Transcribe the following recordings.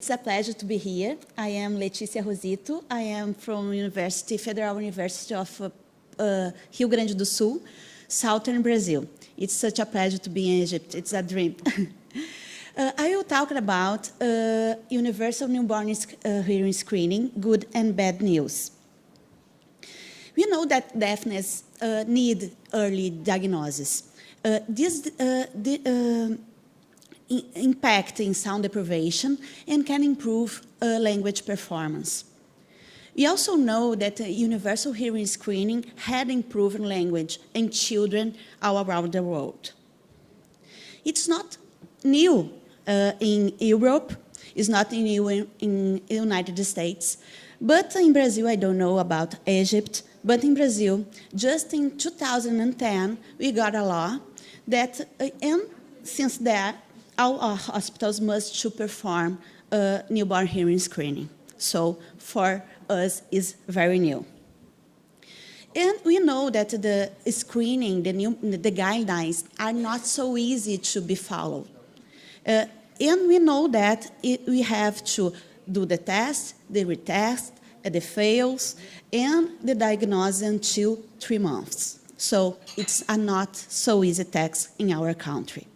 It's a pleasure to be here. I am Letícia Rosito. I am from Federal University of Rio Grande do Sul, southern Brazil. It's such a pleasure to be in Egypt. It's a dream. I will talk about universal newborn hearing screening, good and bad news. We know that deafness need early diagnosis. Impact in sound deprivation and can improve language performance. We also know that universal hearing screening had improved language in children all around the world. It's not new in Europe, it's not new in the United States, but in Brazil, I don't know about Egypt, but in Brazil, just in 2010, we got a law that, and since that, all our hospitals must to perform newborn hearing screening. So for us, is very new. And we know that the screening, the guidelines are not so easy to be followed. And we know that we have to do the test, the retest, the fails, and the diagnosis until 3 months. So it's a not so easy task in our country.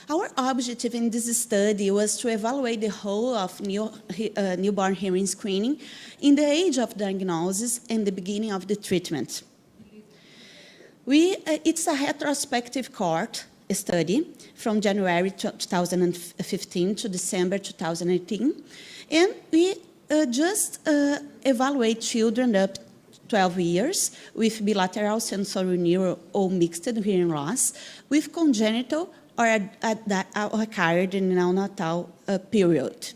Our objective in this study was to evaluate the whole of newborn hearing screening in the age of diagnosis and the beginning of the treatment. It's a retrospective cohort study from January 2015 to December 2018, and we just evaluate children up to 12 years with bilateral sensorineural or mixed hearing loss with congenital or occurred in the neonatal period.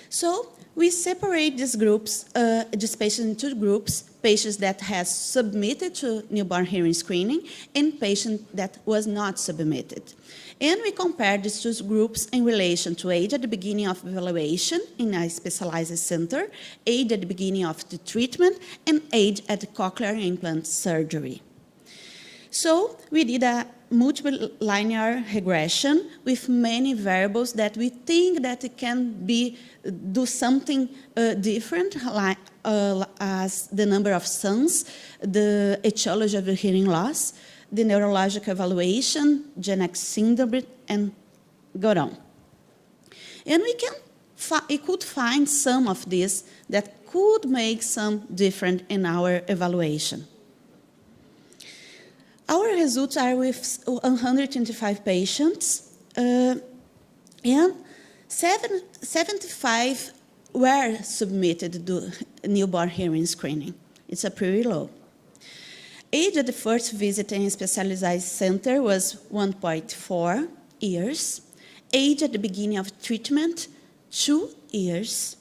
So we separate these groups, these patients into 2 groups, patients that has submitted to newborn hearing screening and patients that was not submitted. And we compare these 2 groups in relation to age at the beginning of evaluation in a specialized center, age at the beginning of the treatment, and age at the cochlear implant surgery. So we did a multiple linear regression with many variables that we think that it can do something different, like as the number of sons, the etiology of the hearing loss, the neurological evaluation, genetic syndrome, and go on. And we could find some of this that could make some difference in our evaluation. Our results are with 125 patients, and 75 were submitted to newborn hearing screening. It's a pretty low. Age at the first visit in a specialized center was 1.4 years. Age at the beginning of treatment, 2 years.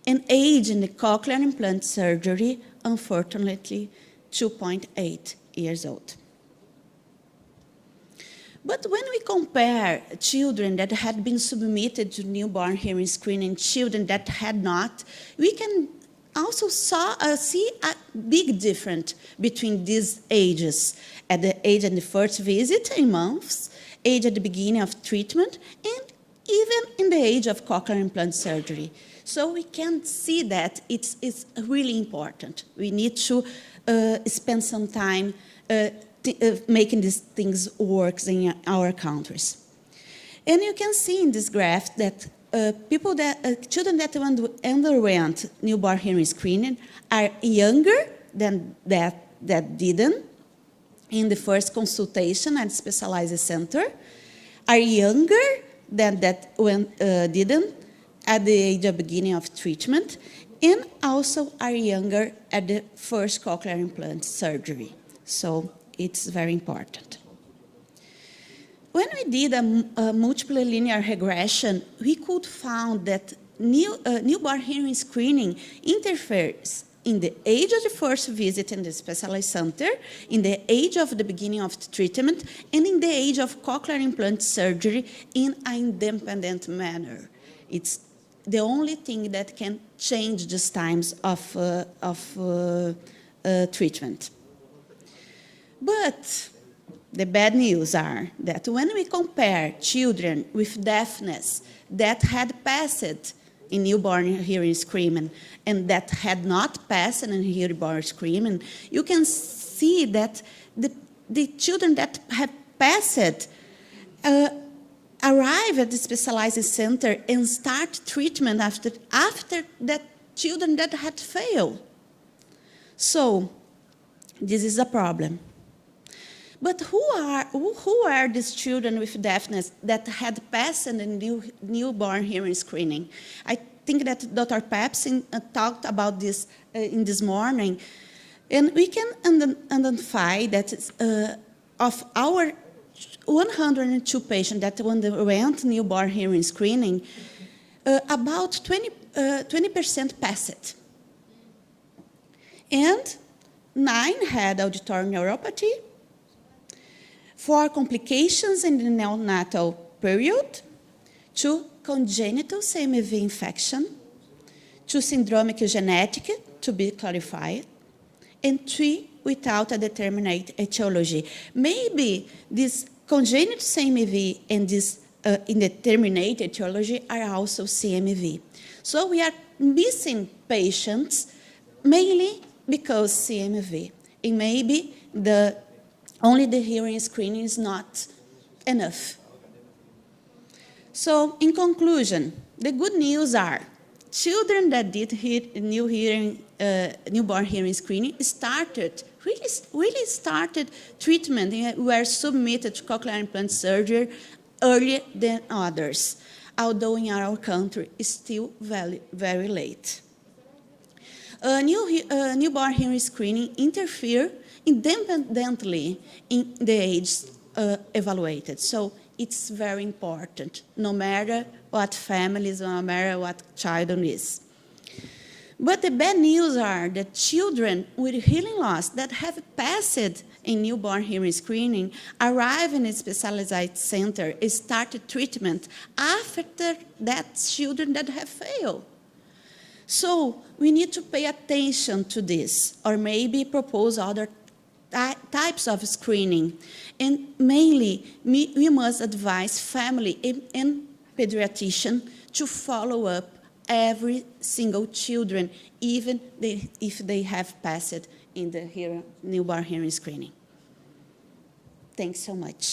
And age in the cochlear implant surgery, unfortunately, 2.8 years old. But when we compare children that had been submitted to newborn hearing screening and children that had not, we can also see a big difference between these ages. At the age of the first visit in months, age at the beginning of treatment, and even in the age of cochlear implant surgery. So we can see that it's really important. We need to spend some time making these things work in our countries. And you can see in this graph that children that underwent newborn hearing screening are younger than that didn't in the first consultation at specialized center, are younger than that didn't at the age of beginning of treatment, and also are younger at the first cochlear implant surgery. So it's very important. When we did a multiple linear regression, we could find that newborn hearing screening interferes in the age of the first visit in the specialized center, in the age of the beginning of the treatment, and in the age of cochlear implant surgery in an independent manner. It's the only thing that can change these times of treatment. But the bad news are that when we compare children with deafness that had passed in newborn hearing screening and that had not passed in newborn screening, you can see that the children that have passed arrive at the specialized center and start treatment after that children that had failed. So this is a problem. But who are these children with deafness that had passed in the newborn hearing screening? I think that Dr. Pepsin talked about this in this morning, and we can identify that of our 102 patients that underwent newborn hearing screening, about 20% passed. And 9 had auditory neuropathy, 4 complications in the neonatal period, 2 congenital CMV infection, 2 syndromic genetic to be clarified, and 3 without a determinate etiology. Maybe this congenital CMV and this indeterminate etiology are also CMV. So we are missing patients mainly because CMV. And maybe only the hearing screening is not enough. So in conclusion, the good news are children that did newborn hearing screening really started treatment and were submitted to cochlear implant surgery earlier than others, although in our country it's still very, very late. Newborn hearing screening interfere independently in the age evaluated. So it's very important, no matter what families, no matter what child is. But the bad news are that children with hearing loss that have passed in newborn hearing screening arrive in a specialized center and start treatment after that children that have failed. So we need to pay attention to this, or maybe propose other types of screening. And mainly, we must advise family and pediatrician to follow up every single children, even if they have passed in the newborn hearing screening. Thanks so much.